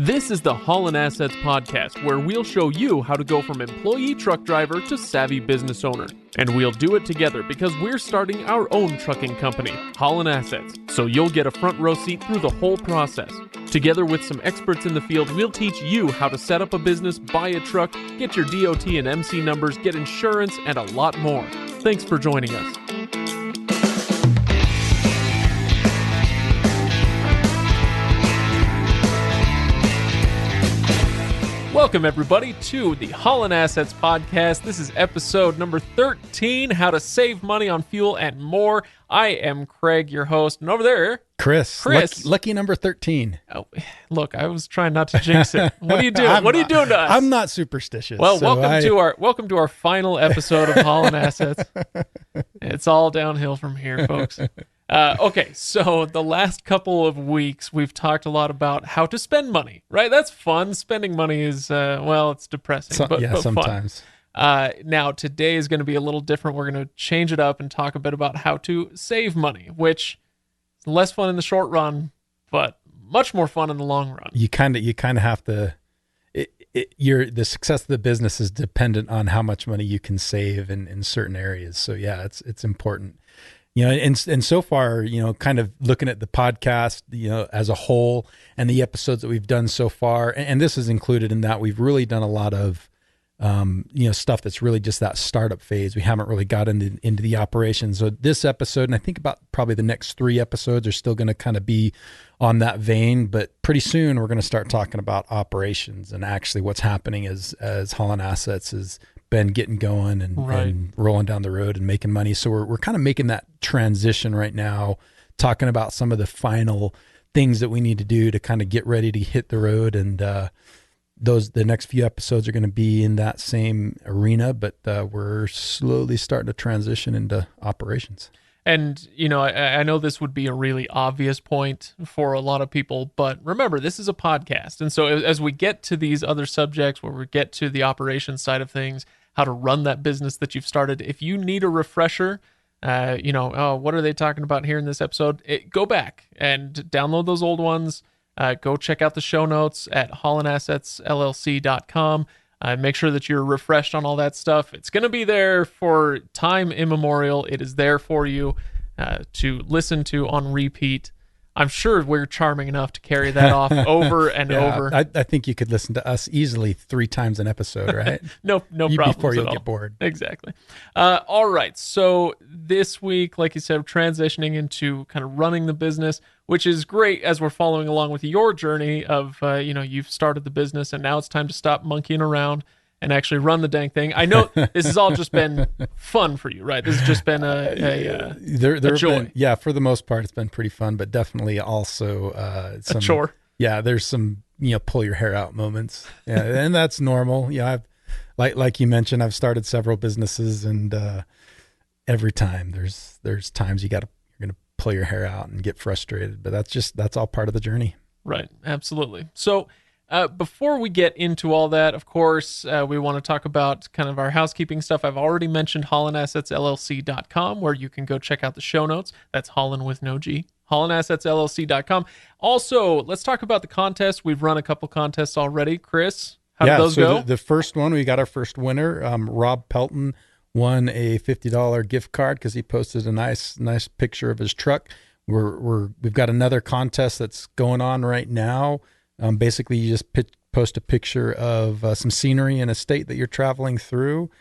This is the Haulin Assets podcast, where we'll show you how to go from employee truck driver to savvy business owner. And we'll do it together because we're starting our own trucking company, Haulin Assets, so you'll get a front row seat through the whole process. Together with some experts in the field, we'll teach you how to set up a business, buy a truck, get your DOT and MC numbers, get insurance, and a lot more. Thanks for joining us. Welcome, everybody, to the Haulin Assets podcast. This is episode number 13, How to Save Money on Fuel and More. I am Craig, your host, and over there, Chris. Lucky number 13. Oh, look, I was trying not to jinx it. What are you doing? What are you doing to us? I'm not superstitious. Well, welcome to our final episode of Haulin Assets. It's all downhill from here, folks. Okay, so the last couple of weeks, we've talked a lot about how to spend money, right? That's fun. Spending money is, it's depressing, but sometimes. Fun. Now, today is going to be a little different. We're going to change it up and talk a bit about how to save money, which is less fun in the short run, but much more fun in the long run. You kind of have to. The success of the business is dependent on how much money you can save in certain areas. So yeah, it's important. You know, and so far, you know, kind of looking at the podcast, you know, as a whole and the episodes that we've done so far, and this is included in that, we've really done a lot of, stuff that's really just that startup phase. We haven't really got into the operations. So this episode, and I think about probably the next 3 episodes are still going to kind of be on that vein, but pretty soon we're going to start talking about operations and actually what's happening as Haulin Assets is been getting going and rolling down the road and making money. So we're kind of making that transition right now, talking about some of the final things that we need to do to kind of get ready to hit the road. And the next few episodes are going to be in that same arena, but we're slowly starting to transition into operations. And, you know, I know this would be a really obvious point for a lot of people, but remember, this is a podcast. And so as we get to these other subjects where we get to the operations side of things, how to run that business that you've started, if you need a refresher, what are they talking about here in this episode? Go back and download those old ones. Go check out the show notes at haulinassetsllc.com. Make sure that you're refreshed on all that stuff. It's going to be there for time immemorial. It is there for you to listen to on repeat. I'm sure we're charming enough to carry that off over and over. I think you could listen to us easily 3 times an episode, right? No problem. Before you'll get bored. Exactly. All right. So this week, like you said, transitioning into kind of running the business, which is great as we're following along with your journey of, you've started the business and now it's time to stop monkeying around and actually run the dang thing. I know this has all just been fun for you, right? This has just been a joy. For the most part, it's been pretty fun, but definitely also a chore. Yeah, there's some, pull your hair out moments. Yeah, and that's normal. Yeah, I've like you mentioned, I've started several businesses, and every time there's times you're going to pull your hair out and get frustrated, but that's all part of the journey. Right, absolutely. So before we get into all that, of course, we want to talk about kind of our housekeeping stuff. I've already mentioned haulinassetsllc.com, where you can go check out the show notes. That's Haulin with no G. haulinassetsllc.com. Also, let's talk about the contest. We've run a couple contests already. Chris, how did those go? The first one, we got our first winner. Rob Pelton won a $50 gift card because he posted a nice picture of his truck. We've got another contest that's going on right now. Basically, you just post a picture of some scenery in a state that you're traveling through.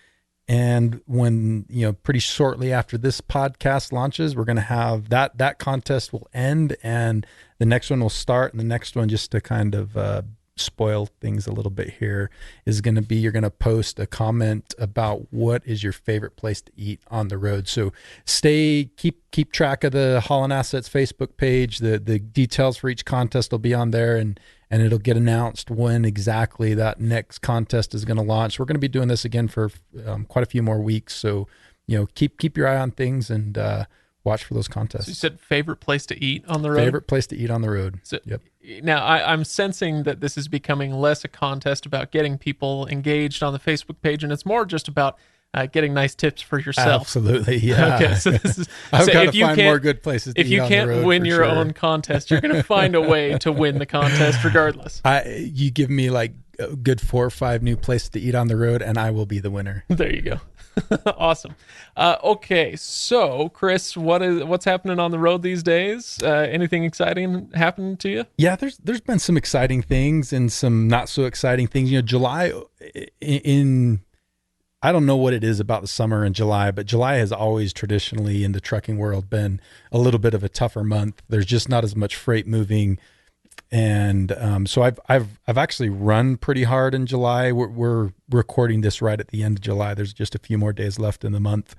And when, pretty shortly after this podcast launches, we're going to have that contest will end and the next one will start. And the next one, just to kind of spoil things a little bit here, is going to be, you're going to post a comment about what is your favorite place to eat on the road. So keep track of the Haulin Assets Facebook page. The details for each contest will be on there, and it'll get announced when exactly that next contest is going to launch. We're going to be doing this again for quite a few more weeks. So, keep your eye on things and watch for those contests. So you said favorite place to eat on the road? Favorite place to eat on the road. So, yep. Now, I'm sensing that this is becoming less a contest about getting people engaged on the Facebook page, and it's more just about getting nice tips for yourself. Absolutely, yeah. Okay, so this is I've so got if to you find can't more good places to if eat you on the can't road, win for your sure. own contest, you're gonna find a way to win the contest regardless. You give me like a good 4 or 5 new places to eat on the road, and I will be the winner. There you go. Awesome. Okay, so Chris, what's happening on the road these days? Anything exciting happening to you? Yeah, there's been some exciting things and some not so exciting things. July in I don't know what it is about the summer in July, but July has always traditionally in the trucking world been a little bit of a tougher month. There's just not as much freight moving, and so I've actually run pretty hard in July. We're recording this right at the end of July. There's just a few more days left in the month,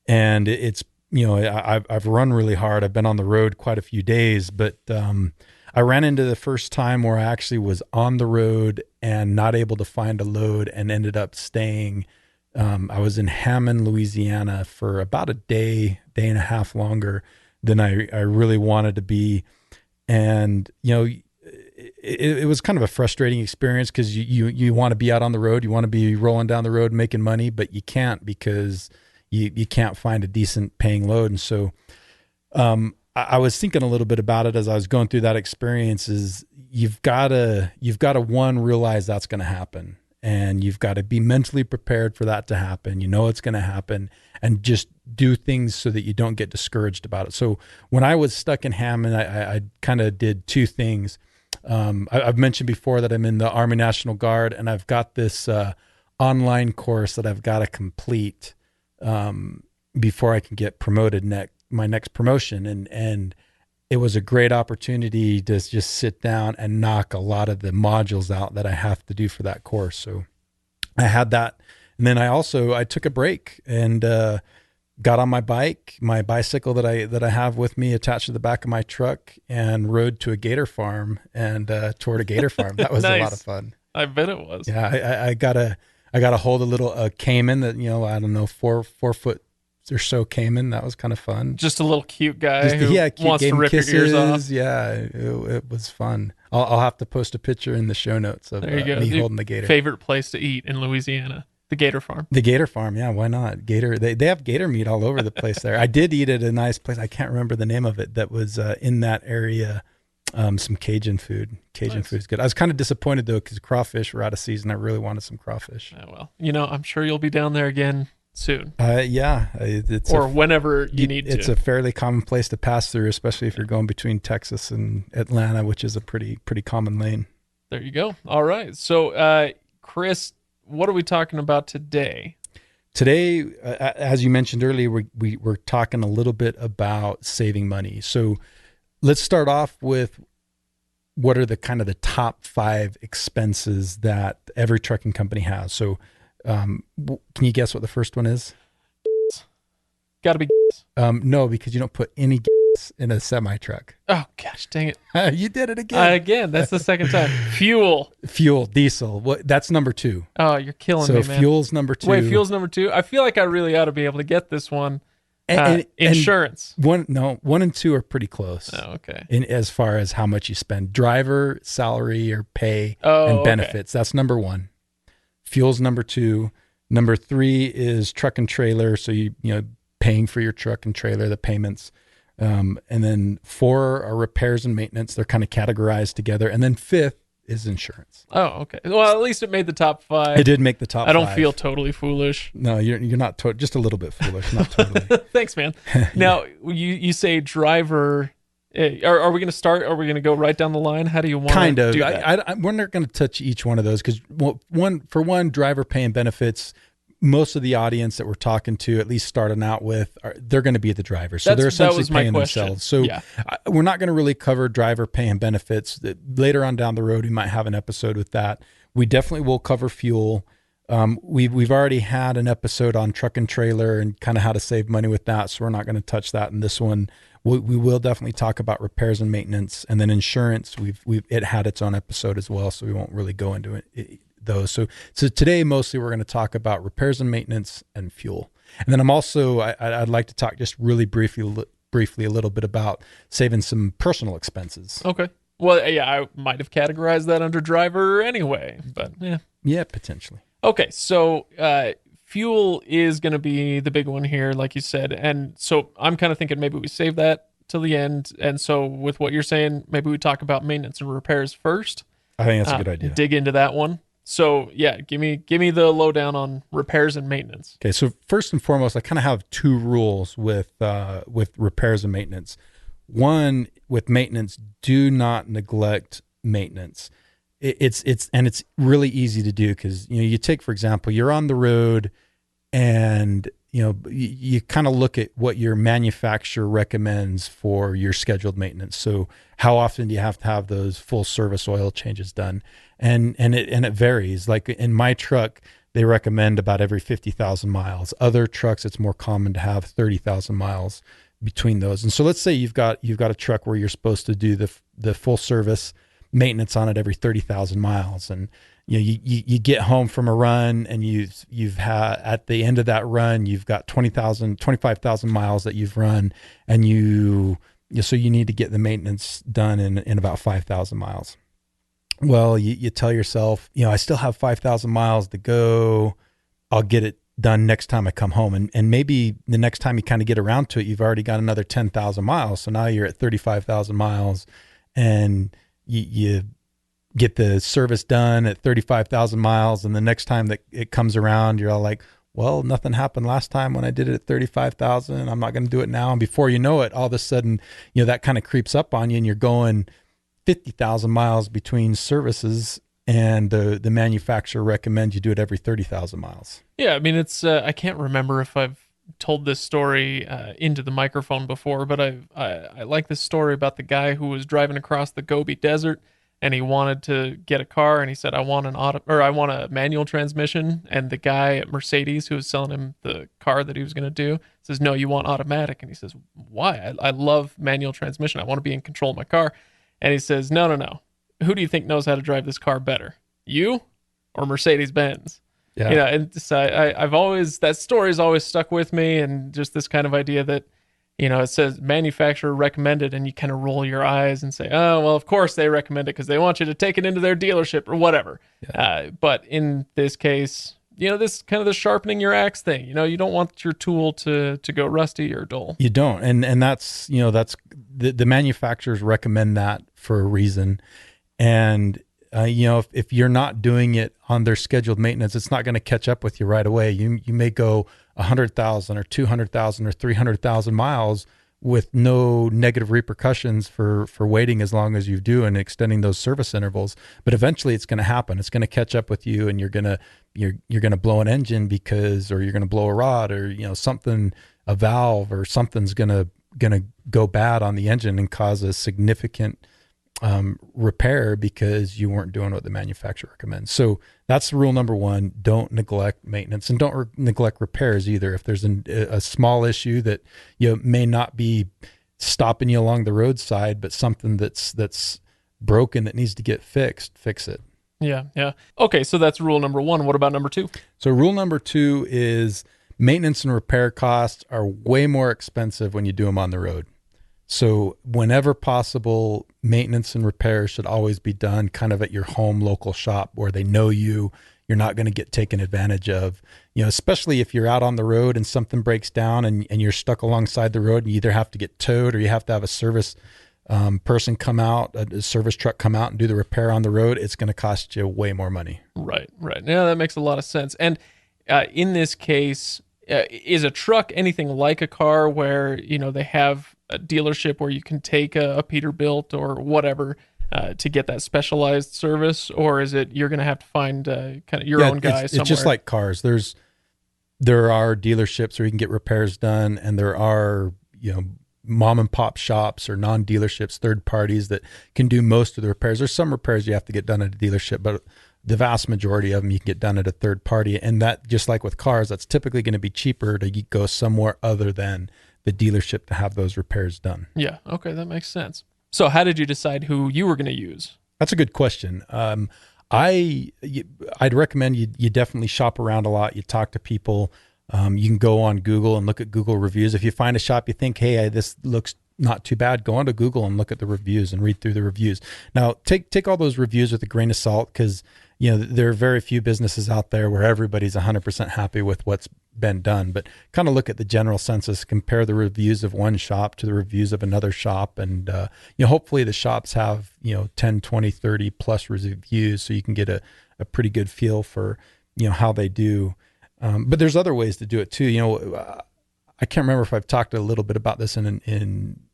and it's I've run really hard. I've been on the road quite a few days, but I ran into the first time where I actually was on the road and not able to find a load and ended up staying. I was in Hammond, Louisiana for about a day and a half longer than I really wanted to be. And, it was kind of a frustrating experience because you want to be out on the road. You want to be rolling down the road, making money, but you can't because you can't find a decent paying load. And so, I was thinking a little bit about it as I was going through that experience is you've got to one, realize that's going to happen. And you've got to be mentally prepared for that to happen. It's going to happen, and just do things so that you don't get discouraged about it. So when I was stuck in Hammond, I kind of did 2 things. I've mentioned before that I'm in the Army National Guard, and I've got this online course that I've got to complete before I can get promoted my next promotion. And it was a great opportunity to just sit down and knock a lot of the modules out that I have to do for that course. So I had that. And then I took a break and got on my bicycle that I have with me attached to the back of my truck, and rode to a gator farm and toured a gator farm. That was Nice. a lot of fun. I bet it was. Yeah, I got to hold a little caiman that, I don't know, 4 foot or so caiman. That was kind of fun. Just a little cute guy who cute, wants to rip kisses. your ears off. Yeah, it was fun. I'll have to post a picture in the show notes of There you go. me holding the gator. Favorite place to eat in Louisiana, the Gator Farm. The Gator Farm, yeah, why not? Gator, they have gator meat all over the place there. I did eat at a nice place. I can't remember the name of it. That was in that area. Some Cajun food. Cajun Nice. food's good. I was kind of disappointed though because crawfish were out of season. I really wanted some crawfish. Well, I'm sure you'll be down there again soon. Yeah, it's whenever you need to. It's a fairly common place to pass through, especially if you're going between Texas and Atlanta, which is a pretty common lane. There you go. All right. So, Chris, what are we talking about today? Today, as you mentioned earlier, we're talking a little bit about saving money. So let's start off with what are the kind of the top 5 expenses that every trucking company has. So can you guess what the first one is? Got to be. No, because you don't put any gas in a semi truck. Oh gosh, dang it! You did it again. Again, that's the second time. Fuel, diesel. That's number 2. Oh, you're killing me, man. So fuel's number 2. Wait, fuel's number 2. I feel like I really ought to be able to get this one. And Insurance. 1 and 2 are pretty close. Oh, okay. In as far as how much you spend, driver salary or pay and benefits. Okay. That's number 1. Fuel's number 2. Number 3 is truck and trailer. So you paying for your truck and trailer, the payments. And then 4 are repairs and maintenance. They're kind of categorized together. And then 5th is insurance. Oh, okay. Well, at least it made the top 5. It did make the top 5. I don't feel totally foolish. No, you're not just a little bit foolish, not totally. Thanks, man. Now, you say driver. Are we going to start? Are we going to go right down the line? How do you want kind to of? do that? We're not going to touch each one of those because one, driver pay and benefits. Most of the audience that we're talking to, at least starting out with, they're going to be the drivers. So they're essentially paying themselves. So yeah. We're not going to really cover driver pay and benefits. Later on down the road, we might have an episode with that. We definitely will cover fuel. We've already had an episode on truck and trailer and kind of how to save money with that. So we're not going to touch that in this one. We will definitely talk about repairs and maintenance, and then insurance. It had its own episode as well, so we won't really go into those. So today mostly we're going to talk about repairs and maintenance and fuel. And then I'd like to talk just really briefly a little bit about saving some personal expenses. Okay. Well, yeah, I might have categorized that under driver anyway, but yeah. Yeah, potentially. Okay, so fuel is going to be the big one here, like you said. And so I'm kind of thinking maybe we save that till the end. And so with what you're saying, maybe we talk about maintenance and repairs first. I think that's a good idea. Dig into that one. So yeah, give me the lowdown on repairs and maintenance. Okay, so first and foremost, I kind of have two rules with repairs and maintenance. One, with maintenance, do not neglect maintenance. It's really easy to do because you take, for example, you're on the road and you kind of look at what your manufacturer recommends for your scheduled maintenance. So how often do you have to have those full service oil changes done? And it varies. Like in my truck, they recommend about every 50,000 miles. Other trucks, it's more common to have 30,000 miles between those. And so let's say you've got a truck where you're supposed to do the full service maintenance on it every 30,000 miles. And you get home from a run and you've had, at the end of that run, you've got 25,000 miles that you've run, and so you need to get the maintenance done in about 5,000 miles. Well, you tell yourself, I still have 5,000 miles to go. I'll get it done next time I come home. And maybe the next time you kind of get around to it, you've already got another 10,000 miles. So now you're at 35,000 miles, and you get the service done at 35,000 miles. And the next time that it comes around, you're all like, well, nothing happened last time when I did it at 35,000. I'm not going to do it now. And before you know it, all of a sudden, that kind of creeps up on you, and you're going 50,000 miles between services, and the manufacturer recommends you do it every 30,000 miles. Yeah, I mean, it's I can't remember if I've told this story into the microphone before, but I like this story about the guy who was driving across the Gobi Desert, and he wanted to get a car, and he said, I want a manual transmission. And the guy at Mercedes who was selling him the car that he was going to do says, no, you want automatic. And he says, why? I love manual transmission. I want to be in control of my car. And he says, no. Who do you think knows how to drive this car better? You or Mercedes-Benz? Yeah. And so I've always, that story's always stuck with me, and just this kind of idea that, it says manufacturer recommended, and you kind of roll your eyes and say, oh, well, of course they recommend it because they want you to take it into their dealership or whatever. Yeah. But in this case, this kind of the sharpening your axe thing. You don't want your tool to go rusty or dull. You don't. And that's, that's the manufacturers recommend that for a reason. And, if you're not doing it on their scheduled maintenance, it's not going to catch up with you right away. You may go 100,000 or 200,000 or 300,000 miles with no negative repercussions for waiting as long as you do and extending those service intervals. But eventually it's going to happen. It's going to catch up with you, and you're going to blow an engine or you're going to blow a rod, or, something, a valve or something's going to go bad on the engine and cause a significant repair because you weren't doing what the manufacturer recommends. So that's rule number one. Don't neglect maintenance, and don't neglect repairs either. If there's a small issue that may not be stopping you along the roadside, but something that's broken that needs to get fixed, fix it. Yeah. Okay, so that's rule number one. What about number two? So rule number two is maintenance and repair costs are way more expensive when you do them on the road. So whenever possible, maintenance and repairs should always be done kind of at your home local shop where they know you're not going to get taken advantage of, especially if you're out on the road and something breaks down and you're stuck alongside the road, and you either have to get towed or you have to have a service person come out, a service truck come out and do the repair on the road. It's going to cost you way more money. Right. Yeah, that makes a lot of sense. And in this case, is a truck anything like a car where, they have a dealership where you can take a Peterbilt or whatever to get that specialized service? Or is it you're going to have to find kind of your own guy somewhere? It's just like cars. There are dealerships where you can get repairs done, and there are, mom and pop shops or non-dealerships, third parties that can do most of the repairs. There's some repairs you have to get done at a dealership, but the vast majority of them you can get done at a third party. And that, just like with cars, that's typically going to be cheaper to go somewhere other than the dealership to have those repairs done. Yeah. Okay. That makes sense. So how did you decide who you were going to use? That's a good question. I'd recommend you definitely shop around a lot. You talk to people. You can go on Google and look at Google reviews. If you find a shop you think, hey, this looks not too bad, go onto Google and look at the reviews and read through the reviews. Now, take all those reviews with a grain of salt, because there are very few businesses out there where everybody's 100% happy with what's been done, but kind of look at the general census, compare the reviews of one shop to the reviews of another shop. And, hopefully the shops have, 10, 20, 30 plus reviews, so you can get a pretty good feel for, how they do. But there's other ways to do it too. I can't remember if I've talked a little bit about this in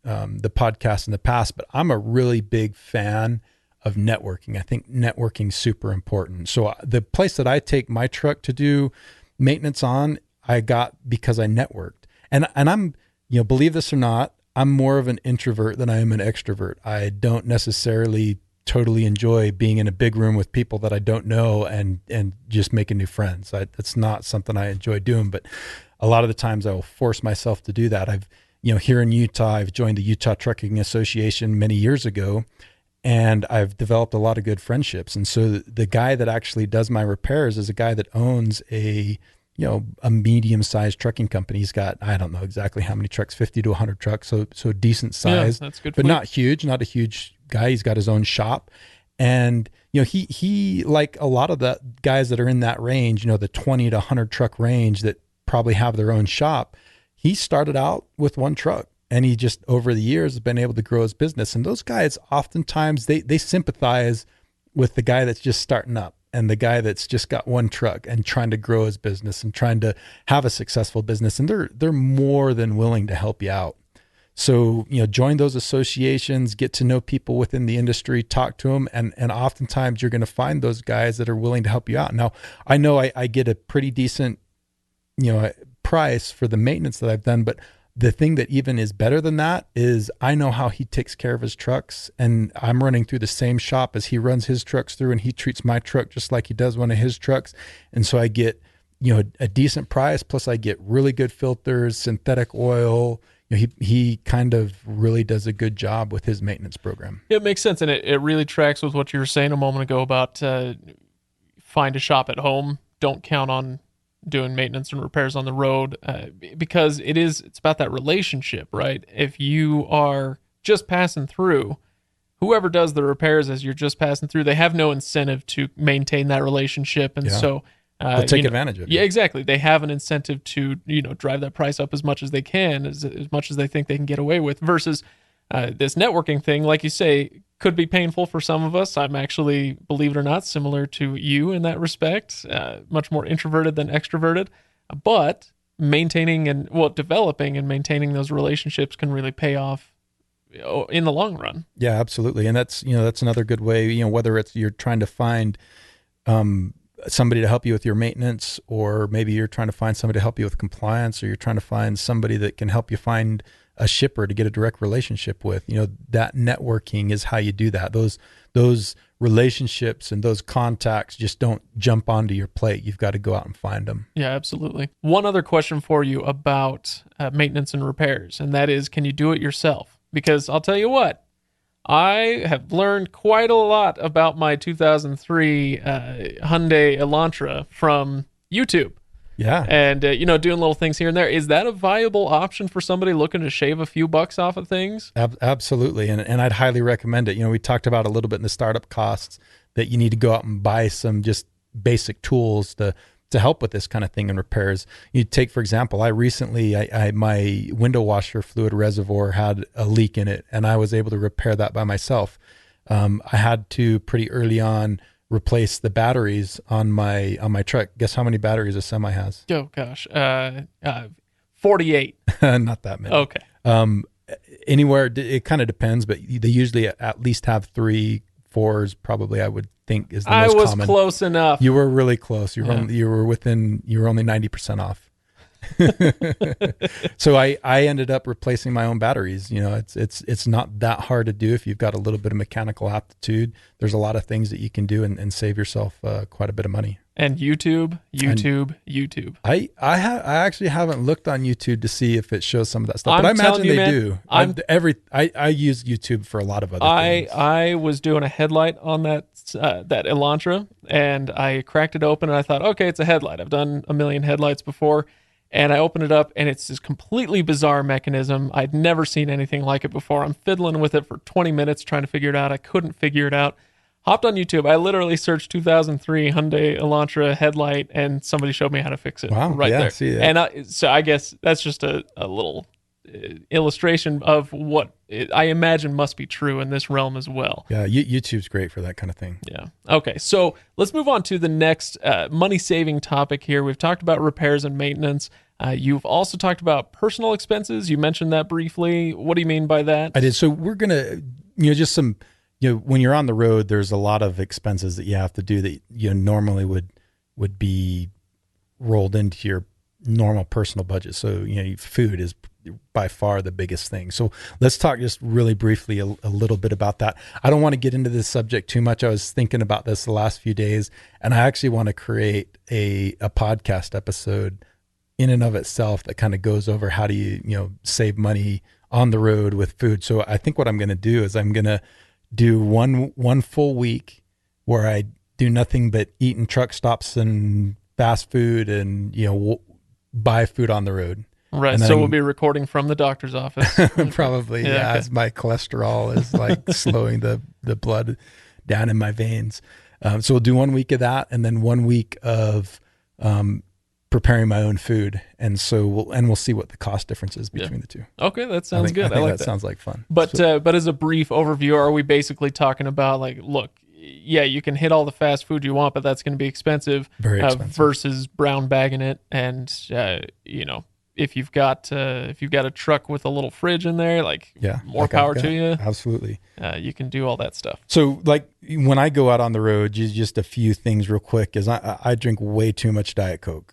the podcast in the past, but I'm a really big fan of networking. I think networking's super important. So the place that I take my truck to do maintenance on, I got because I networked. And I'm, believe this or not, I'm more of an introvert than I am an extrovert. I don't necessarily totally enjoy being in a big room with people that I don't know and just making new friends. That's not something I enjoy doing, but a lot of the times I will force myself to do that. I've, here in Utah, I've joined the Utah Trucking Association many years ago, and I've developed a lot of good friendships. And so the guy that actually does my repairs is a guy that owns a medium-sized trucking company. He's got, I don't know exactly how many trucks, 50 to 100 trucks. So decent size, that's good, but not huge, not a huge guy. He's got his own shop. And, he, like a lot of the guys that are in that range, the 20 to 100 truck range that probably have their own shop, he started out with one truck. And he just, over the years, has been able to grow his business. And those guys, oftentimes, they sympathize with the guy that's just starting up and the guy that's just got one truck and trying to grow his business and trying to have a successful business. And they're more than willing to help you out. So, join those associations, get to know people within the industry, talk to them. And oftentimes, you're going to find those guys that are willing to help you out. Now, I know I get a pretty decent, price for the maintenance that I've done, but the thing that even is better than that is I know how he takes care of his trucks, and I'm running through the same shop as he runs his trucks through, and he treats my truck just like he does one of his trucks. And so I get, a decent price, plus I get really good filters, synthetic oil. He kind of really does a good job with his maintenance program. It makes sense. And it really tracks with what you were saying a moment ago about find a shop at home. Don't count on doing maintenance and repairs on the road, because it's about that relationship, right? If you are just passing through, whoever does the repairs as you're just passing through, they have no incentive to maintain that relationship. And so they'll take advantage of it. Yeah, exactly. They have an incentive to, drive that price up as much as they can, as much as they think they can get away with, versus this networking thing, like you say, could be painful for some of us. I'm actually, believe it or not, similar to you in that respect, much more introverted than extroverted. But developing and maintaining those relationships can really pay off in the long run. Yeah, absolutely. And that's another good way, whether it's you're trying to find somebody to help you with your maintenance, or maybe you're trying to find somebody to help you with compliance, or you're trying to find somebody that can help you find a shipper to get a direct relationship with. That networking is how you do that. Those relationships and those contacts just don't jump onto your plate. You've got to go out and find them. Yeah, absolutely. One other question for you about maintenance and repairs, and that is, can you do it yourself? Because I'll tell you what, I have learned quite a lot about my 2003 Hyundai Elantra from YouTube. Yeah. And, doing little things here and there. Is that a viable option for somebody looking to shave a few bucks off of things? Absolutely. And I'd highly recommend it. We talked about a little bit in the startup costs that you need to go out and buy some just basic tools to help with this kind of thing in repairs. You take, for example, I recently, my window washer fluid reservoir had a leak in it, and I was able to repair that by myself. I had to pretty early on replace the batteries on my truck. Guess how many batteries a semi has? Oh gosh, 48. Not that many. Okay. Anywhere, it kind of depends, but they usually at least have 3, 4s. Probably, I would think is the most common. I was close enough. You were really close. You were only 90% off. So I ended up replacing my own batteries. It's not that hard to do if you've got a little bit of mechanical aptitude. There's a lot of things that you can do and save yourself quite a bit of money. And YouTube. I actually haven't looked on YouTube to see if it shows some of that stuff, but I imagine they do. I use YouTube for a lot of other things. I was doing a headlight on that Elantra, and I cracked it open, and I thought, okay, it's a headlight. I've done a million headlights before. And I open it up, and it's this completely bizarre mechanism. I'd never seen anything like it before. I'm fiddling with it for 20 minutes trying to figure it out. I couldn't figure it out. hopped on YouTube. I literally searched 2003 Hyundai Elantra headlight, and somebody showed me how to fix it. Wow, right there. See that. And so I guess that's just a little illustration of what I imagine must be true in this realm as well. Yeah, YouTube's great for that kind of thing. Yeah. Okay, so let's move on to the next money-saving topic here. We've talked about repairs and maintenance. You've also talked about personal expenses. You mentioned that briefly. What do you mean by that? I did. So we're going to, just some, when you're on the road, there's a lot of expenses that you have to do that normally would be rolled into your normal personal budget. So, food is by far the biggest thing. So let's talk just really briefly a little bit about that. I don't want to get into this subject too much. I was thinking about this the last few days, and I actually want to create a podcast episode in and of itself that kind of goes over how do you save money on the road with food. So I think what I'm going to do is I'm going to do one full week where I do nothing but eat in truck stops and fast food and buy food on the road. Right. So we'll be recording from the doctor's office. Probably, yeah. Okay. As my cholesterol is like slowing the blood down in my veins. So we'll do 1 week of that, and then 1 week of preparing my own food. And so we'll see what the cost difference is between the two. Okay, that sounds good. I like that. Sounds like fun. But as a brief overview, are we basically talking about like, look, yeah, you can hit all the fast food you want, but that's going to be expensive. Very expensive. Versus brown bagging it, and if you've got a truck with a little fridge in there, more power to you. Absolutely. You can do all that stuff. So like when I go out on the road, just a few things real quick is I drink way too much Diet Coke,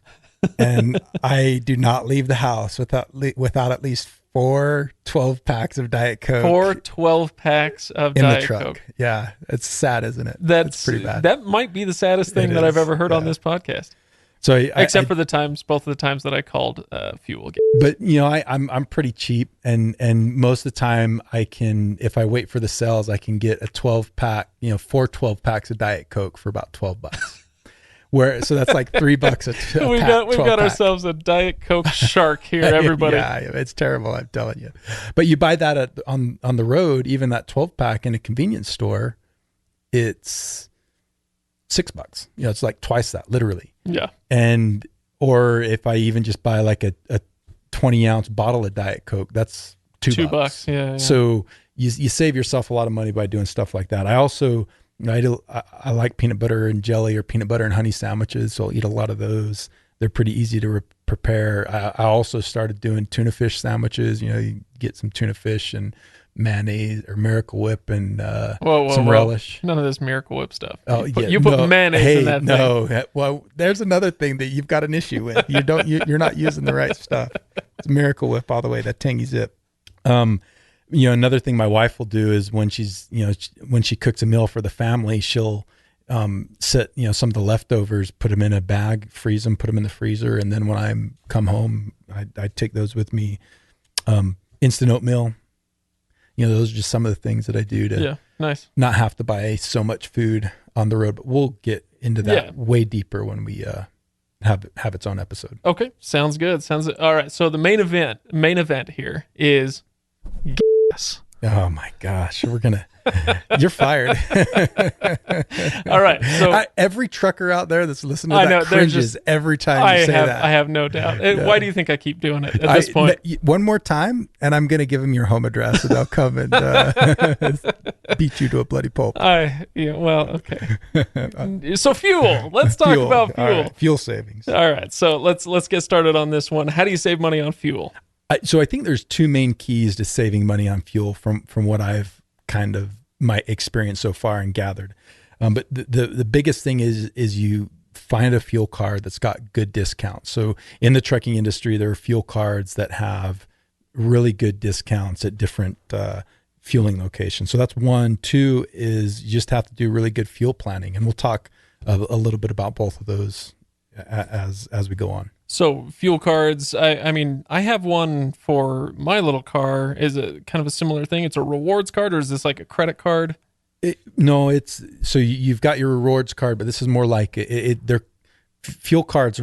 and I do not leave the house without at least 4 12-packs of Diet Coke. 4 12-packs of in Diet the truck. Coke. Yeah. It's sad, isn't it? That's pretty bad. That might be the saddest thing that I've ever heard on this podcast. So except for both of the times that I called fuel. But I'm pretty cheap, and most of the time I can, if I wait for the sales, I can get a 12-pack, 4 12-packs of Diet Coke for about $12. So that's like $3 We've got ourselves a Diet Coke shark here, everybody. Yeah, it's terrible, I'm telling you. But you buy that on the road, even that 12-pack in a convenience store, it's $6. It's like twice that, literally. Yeah. Or if I even just buy like a 20-ounce bottle of Diet Coke, that's $2. Yeah. So you save yourself a lot of money by doing stuff like that. I also, I like peanut butter and jelly or peanut butter and honey sandwiches, so I'll eat a lot of those. They're pretty easy to prepare. I also started doing tuna fish sandwiches. You get some tuna fish and mayonnaise or Miracle Whip and some relish. None of this Miracle Whip stuff. Oh, you put mayonnaise in that thing. No. Well, there's another thing that you've got an issue with. You're not using the right stuff. It's Miracle Whip all the way, that tangy zip. Another thing my wife will do is when when she cooks a meal for the family, she'll set some of the leftovers, put them in a bag, freeze them, put them in the freezer, and then when I come home, I take those with me. Instant oatmeal. Those are just some of the things that I do to not have to buy so much food on the road. But we'll get into that way deeper when we have its own episode. Okay, sounds good. All right. So the main event here is gas. Oh my gosh, you're fired. All right. So every trucker out there that's listening to that cringes every time you say that. I have no doubt. Why do you think I keep doing it at this point? One more time, and I'm going to give them your home address, and they'll come and beat you to a bloody pulp. Okay. So fuel. Let's talk about fuel. All right. Fuel savings. All right. So let's get started on this one. How do you save money on fuel? So I think there's 2 main keys to saving money on fuel from what I've kind of my experience so far and gathered. But the biggest thing is you find a fuel card that's got good discounts. So in the trucking industry, there are fuel cards that have really good discounts at different fueling locations. So that's 1. 2 is you just have to do really good fuel planning. And we'll talk a little bit about both of those as we go on. So fuel cards, I mean, I have one for my little car. Is it kind of a similar thing? It's a rewards card, or is this like a credit card? No, you've got your rewards card, but this is more like they're fuel cards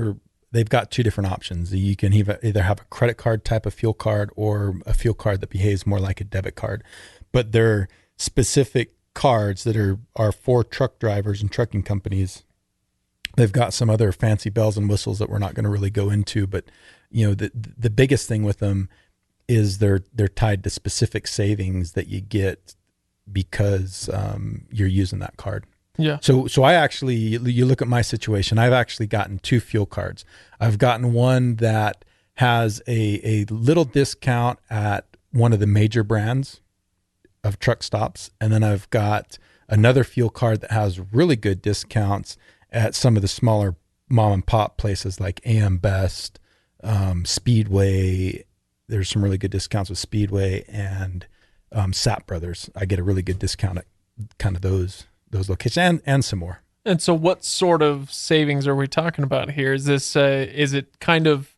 they've got 2 different options. You can either have a credit card type of fuel card or a fuel card that behaves more like a debit card, but they're specific cards that are for truck drivers and trucking companies. They've got some other fancy bells and whistles that we're not going to really go into, but the biggest thing with them is they're tied to specific savings that you get because you're using that card. Yeah. So I actually, you look at my situation, I've actually gotten 2 fuel cards. I've gotten one that has a little discount at one of the major brands of truck stops. And then I've got another fuel card that has really good discounts at some of the smaller mom and pop places like AM Best, Speedway. There's some really good discounts with Speedway and Sap Brothers. I get a really good discount at kind of those locations and some more. And so what sort of savings are we talking about here? Is this, is it kind of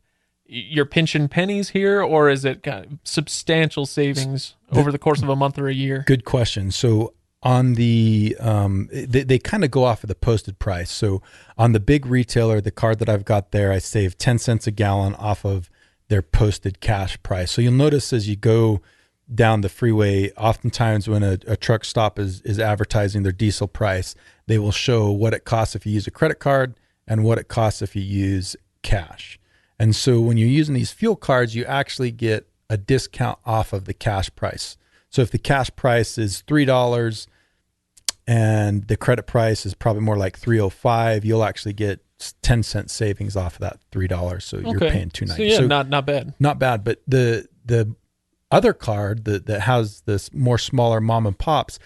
you're pinching pennies here, or is it kind of substantial savings over the course of a month or a year? Good question. So on the, they kind of go off of the posted price. So on the big retailer, the card that I've got there, I save 10 cents a gallon off of their posted cash price. So you'll notice as you go down the freeway, oftentimes when a truck stop is advertising their diesel price, they will show what it costs if you use a credit card and what it costs if you use cash. And so when you're using these fuel cards, you actually get a discount off of the cash price. So if the cash price is $3 and the credit price is probably more like $3.05, you'll actually get 10 cent savings off of that $3. So you're paying $2.90. So yeah, not bad. Not bad. But the other card that has this more smaller mom and pops,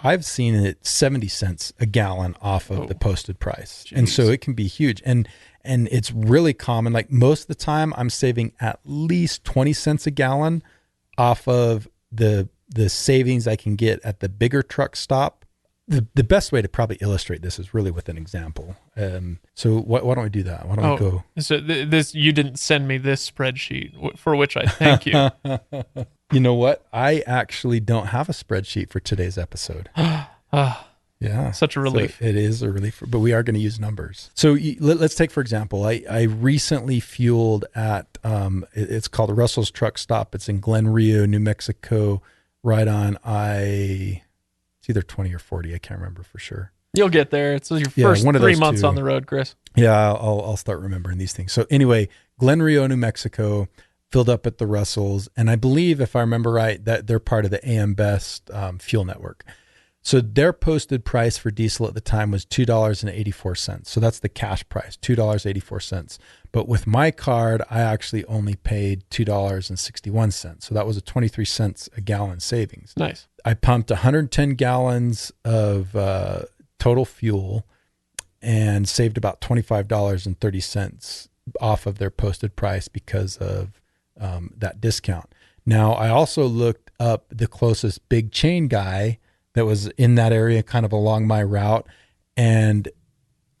I've seen it 70 cents a gallon off of the posted price. Jeez. And so it can be huge. And it's really common. Like most of the time I'm saving at least 20 cents a gallon off of the savings I can get at the bigger truck stop. The best way to probably illustrate this is really with an example. So why don't we do that? Why don't we go? So this, you didn't send me this spreadsheet, for which I thank you. You know what? I actually don't have a spreadsheet for today's episode. Yeah. Such a relief. So it is a relief, but we are going to use numbers. So let's take, for example, I recently fueled at, it's called Russell's Truck Stop. It's in Glen Rio, New Mexico, right on it's either 20 or 40. I can't remember for sure. You'll get there. It's your first 3 months on the road, Chris. Yeah, I'll start remembering these things. So anyway, Glen Rio, New Mexico, filled up at the Russells. And I believe, if I remember right, that they're part of the AM Best fuel network. So their posted price for diesel at the time was $2.84. So that's the cash price, $2.84. But with my card, I actually only paid $2.61. So that was a 23 cents a gallon savings. Nice. I pumped 110 gallons of total fuel and saved about $25.30 off of their posted price because of that discount. Now, I also looked up the closest big chain guy that was in that area, kind of along my route. And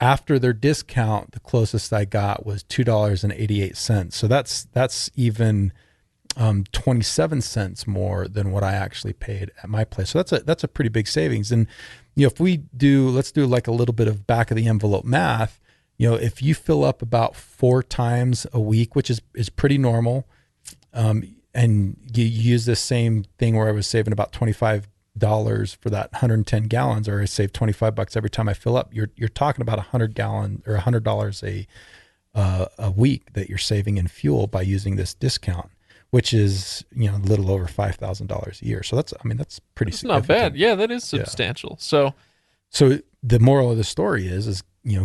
after their discount, the closest I got was $2.88. So that's even 27 cents more than what I actually paid at my place. So that's a pretty big savings. And if let's do like a little bit of back of the envelope math. If you fill up about 4 times a week, which is pretty normal, and you use this same thing where I was saving about $25 for that 110 gallons, or I save $25 every time I fill up, you're talking about 100 gallon or $100 a week that you're saving in fuel by using this discount, which is a little over $5,000 a year. So that's pretty significant. Not bad. Yeah, that is substantial. Yeah. So the moral of the story is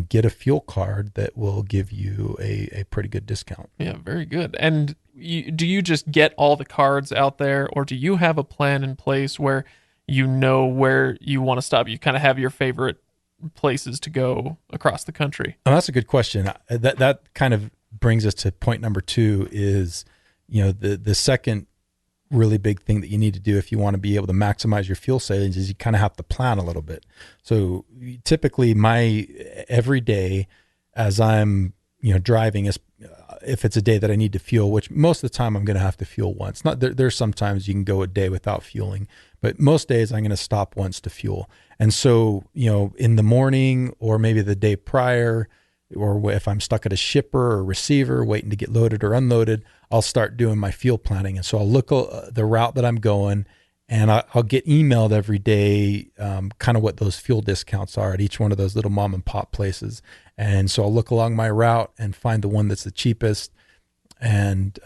get a fuel card that will give you a pretty good discount. Yeah, very good. And do you just get all the cards out there, or do you have a plan in place where where you want to stop? You kind of have your favorite places to go across the country. Oh, that's a good question. That kind of brings us to point number 2 is, the second really big thing that you need to do if you want to be able to maximize your fuel savings is you kind of have to plan a little bit. So typically my every day as I'm, driving is, if it's a day that I need to fuel, which most of the time I'm going to have to fuel once. There's sometimes you can go a day without fueling, but most days I'm going to stop once to fuel. And so, in the morning or maybe the day prior, or if I'm stuck at a shipper or receiver waiting to get loaded or unloaded, I'll start doing my fuel planning. And so I'll look at the route that I'm going And I'll get emailed every day kind of what those fuel discounts are at each one of those little mom and pop places. And so I'll look along my route and find the one that's the cheapest and,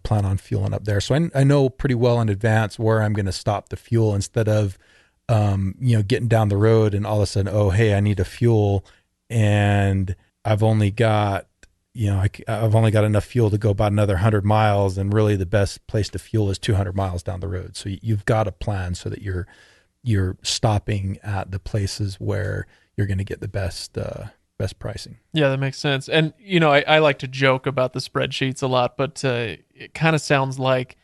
plan on fueling up there. So I know pretty well in advance where I'm going to stop the fuel instead of, getting down the road and all of a sudden, oh, hey, I need a fuel and I've only got enough fuel to go about another 100 miles, and really the best place to fuel is 200 miles down the road. So you've got a plan so that you're stopping at the places where you're going to get the best pricing. Yeah, that makes sense. And, I like to joke about the spreadsheets a lot, but it kind of sounds like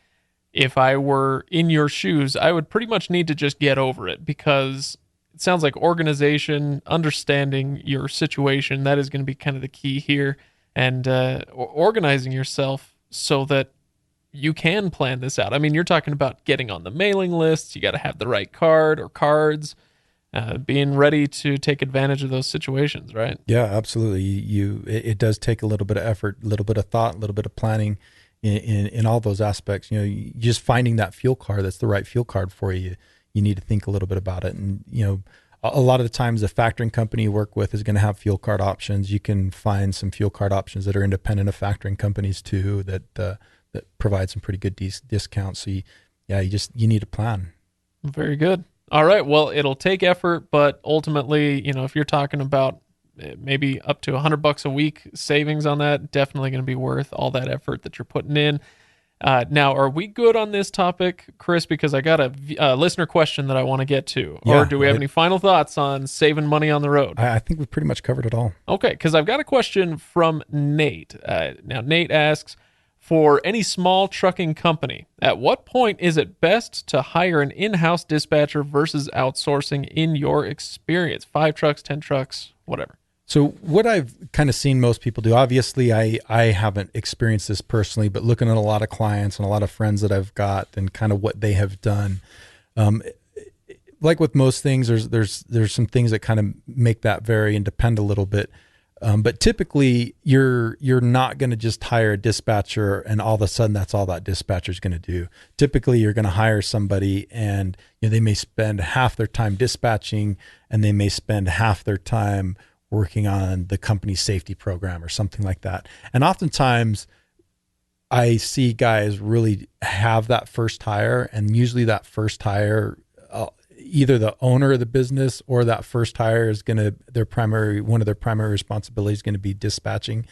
if I were in your shoes, I would pretty much need to just get over it, because it sounds like organization, understanding your situation, that is going to be kind of the key here. And organizing yourself so that you can plan this out. I mean, you're talking about getting on the mailing lists. You got to have the right card or cards, being ready to take advantage of those situations, right? Yeah, absolutely. It does take a little bit of effort, a little bit of thought, a little bit of planning in all those aspects. Just finding that fuel card that's the right fuel card for you. You need to think a little bit about it. And, a lot of the times the factoring company you work with is going to have fuel card options. You can find some fuel card options that are independent of factoring companies too, that provide some pretty good discounts. So you need a plan. Very good. All right. Well, it'll take effort, but ultimately, if you're talking about maybe up to $100 a week savings on that, definitely going to be worth all that effort that you're putting in. Now, are we good on this topic, Chris? Because I got a listener question that I want to get to. Or do we have any final thoughts on saving money on the road? I think we've pretty much covered it all. Okay, because I've got a question from Nate. Now, Nate asks, for any small trucking company, at what point is it best to hire an in-house dispatcher versus outsourcing in your experience? 5 trucks, 10 trucks, whatever. So what I've kind of seen most people do, obviously I haven't experienced this personally, but looking at a lot of clients and a lot of friends that I've got and kind of what they have done, like with most things, there's some things that kind of make that vary and depend a little bit. But typically you're not going to just hire a dispatcher and all of a sudden that's all that dispatcher is going to do. Typically you're going to hire somebody and they may spend half their time dispatching and they may spend half their time working on the company's safety program or something like that. And oftentimes I see guys really have that first hire, and usually that first hire, either the owner of the business or that first hire is going to, one of their primary responsibilities is going to be dispatching.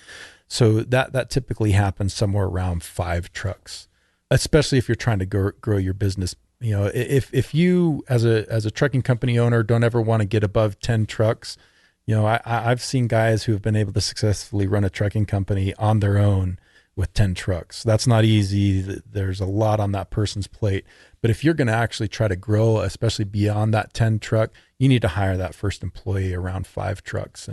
So that typically happens somewhere around 5 trucks, especially if you're trying to grow your business. If you as a trucking company owner don't ever want to get above 10 trucks, I've seen guys who have been able to successfully run a trucking company on their own with 10 trucks. That's not easy. There's a lot on that person's plate. But if you're going to actually try to grow, especially beyond that 10 truck, you need to hire that first employee around 5 trucks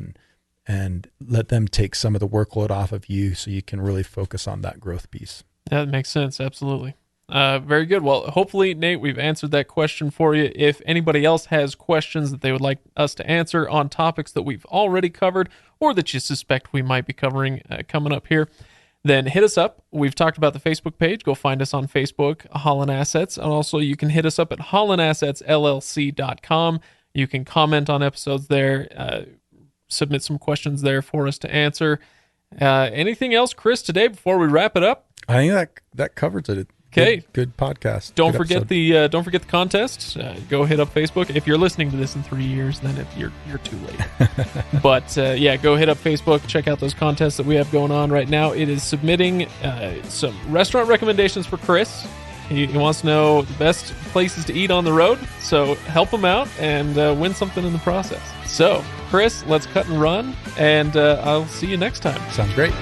and let them take some of the workload off of you so you can really focus on that growth piece. That makes sense. Absolutely. Very good. Well, hopefully, Nate, we've answered that question for you. If anybody else has questions that they would like us to answer on topics that we've already covered or that you suspect we might be covering coming up here, then hit us up. We've talked about the Facebook page. Go find us on Facebook, Haulin Assets. And also you can hit us up at HaulinAssetsLLC.com. You can comment on episodes there, submit some questions there for us to answer. Anything else, Chris, today before we wrap it up? I think that covers it. Okay. Good podcast. Don't forget the contest. Go hit up Facebook. If you're listening to this in 3 years, then you're too late. But go hit up Facebook. Check out those contests that we have going on right now. It is submitting some restaurant recommendations for Chris. He wants to know the best places to eat on the road. So help him out and win something in the process. So, Chris, let's cut and run, and I'll see you next time. Sounds great.